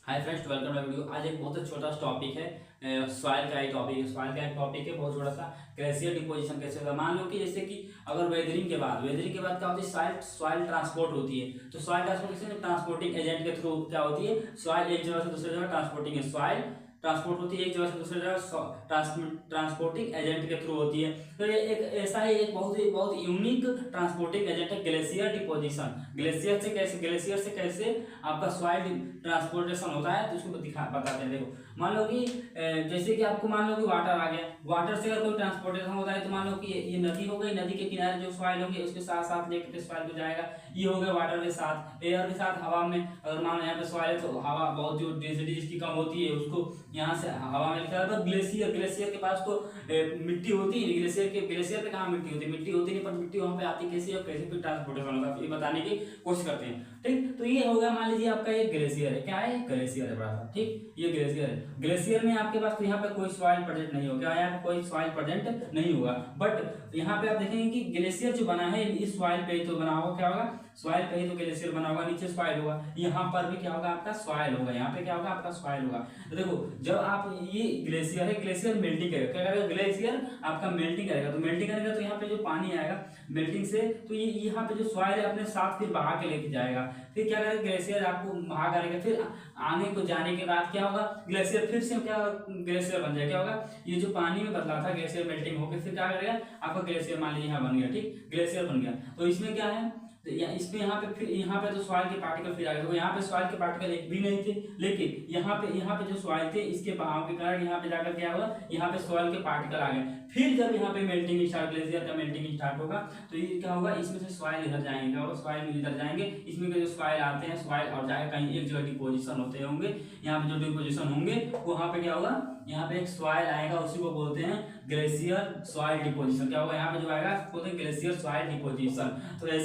Hi friends, welcome to video. आज एक बहुत छोटा सा टॉपिक है, सॉइल का एक टॉपिक है। सॉइल का एक टॉपिक है बहुत छोटा सा। ग्लेशियर डिपोजिशन कैसे होगा। मान लो कि जैसे कि अगर वेदरिंग के बाद क्या होती है, सॉइल सॉइल ट्रांसपोर्ट होती है। तो सॉइल ट्रांसपोर्ट कैसे, ट्रांसपोर्टिंग एजेंट के थ्रू क्या होती है, सॉइल एक जगह से दूसरी जगह ट्रांसपोर्टिंग है। सॉइल ट्रांसपोर्ट होती है एक जगह से दूसरी जगह, ट्रांसपोर्टिंग एजेंट के थ्रू होती है। तो ये एक ऐसा ही एक बहुत यूनिक ट्रांसपोर्टिंग एजेंट है ग्लेशियर डिपोजिशन। ग्लेशियर से कैसे आपका सॉइल ट्रांसपोर्टेशन होता है, तो उसको बताते हैं। देखो, मान लो कि जैसे कि आपको मान लो कि वाटर आ गया। वाटर से अगर कोई ट्रांसपोर्टेशन होता है तो मान लो कि ये नदी हो गई, नदी के किनारे जो सॉइल होगी उसके साथ साथ लेकर सॉइल को जाएगा। ये हो गया वाटर के साथ। एयर के साथ हवा में, अगर मान लो यहाँ पे सॉइल है तो हवा बहुत जो डेंसिटी जिसकी कम होती है उसको यहाँ से हवा में लेकर आता है। ग्लेशियर के पास तो मिट्टी होती है। ग्लेशियर पे कहाँ मिट्टी होती है, मिट्टी होती नहीं, पर मिट्टी वहाँ पे आती कैसे और कैसे फिर ट्रांसपोर्टेशन होता है, ये बताने की कोशिश करते हैं। ठीक, तो ये हो गया मान लीजिए आपका एक ग्लेशियर है। क्या है, ग्लेशियर है बड़ा सा। ठीक, ये ग्लेशियर है। ग्लेशियर में आपके पास तो यहाँ पे कोई सॉइल प्रेजेंट नहीं होगा, यहाँ पे कोई सॉइल प्रेजेंट नहीं होगा। बट यहाँ पे आप देखेंगे कि ग्लेशियर जो बना है इस सॉइल पे ही तो बना होगा। क्या होगा, सॉइल पे ही तो ग्लेशियर बना होगा। नीचे सॉइल होगा, यहाँ पर भी क्या होगा, आपका सॉइल होगा। यहाँ पे क्या होगा, आपका सॉइल होगा। तो देखो, जब आप ये ग्लेशियर है, ग्लेशियर मेल्टिंग करेगा। क्या करेगा, ग्लेशियर आपका मेल्टिंग करेगा। तो मेल्टिंग करेगा तो यहाँ पे जो पानी आएगा मेल्टिंग से, तो ये यहाँ पे जो सॉइल है अपने साथ फिर बहा के लेके जाएगा। फिर क्या करेगा, ग्लेशियर आपको बहा करेगा। फिर आने को जाने के बाद क्या होगा, ग्लेशियर फिर से क्या ग्लेशियर बन जाएगा। क्या होगा, ये जो पानी में बदला था ग्लेशियर मेल्टिंग होकर फिर क्या करेगा, आपका ग्लेशियर मान लीजिए यहाँ बन गया। ठीक, ग्लेशियर बन गया। तो इसमें क्या है, तो इसमें यहाँ पे फिर यहाँ पे तो सॉइल के पार्टिकल फिर आ गए। तो यहाँ पे सॉइल के पार्टिकल एक भी नहीं थे, लेकिन यहाँ पे जो सॉइल थे इसके बहाव के कारण यहाँ पे जाकर क्या हुआ, यहाँ पे सॉइल के पार्टिकल आ गए। फिर जब यहाँ पे मेल्टिंग स्टार्ट, ग्लेशियर का मेल्टिंग स्टार्ट होगा तो ये क्या होगा, इसमें से सॉइल इधर जाएंगे। क्या होगा, सॉइल इधर जाएंगे। इसमें के जो सॉइल आते हैं, सॉइल और जाएगा कहीं एक जगह डिपोजिशन होते होंगे। यहाँ पे जो डिपोजिशन होंगे वहां पे क्या होगा, यहाँ पे एक सॉइल आएगा, उसी को बोलते हैं ग्लेशियर सॉइल डिपोजिशन। क्या होगा, यहाँ पे जो आएगा बोलते हैं ग्लेशियर सॉइल डिपोजिशन। तो ऐसे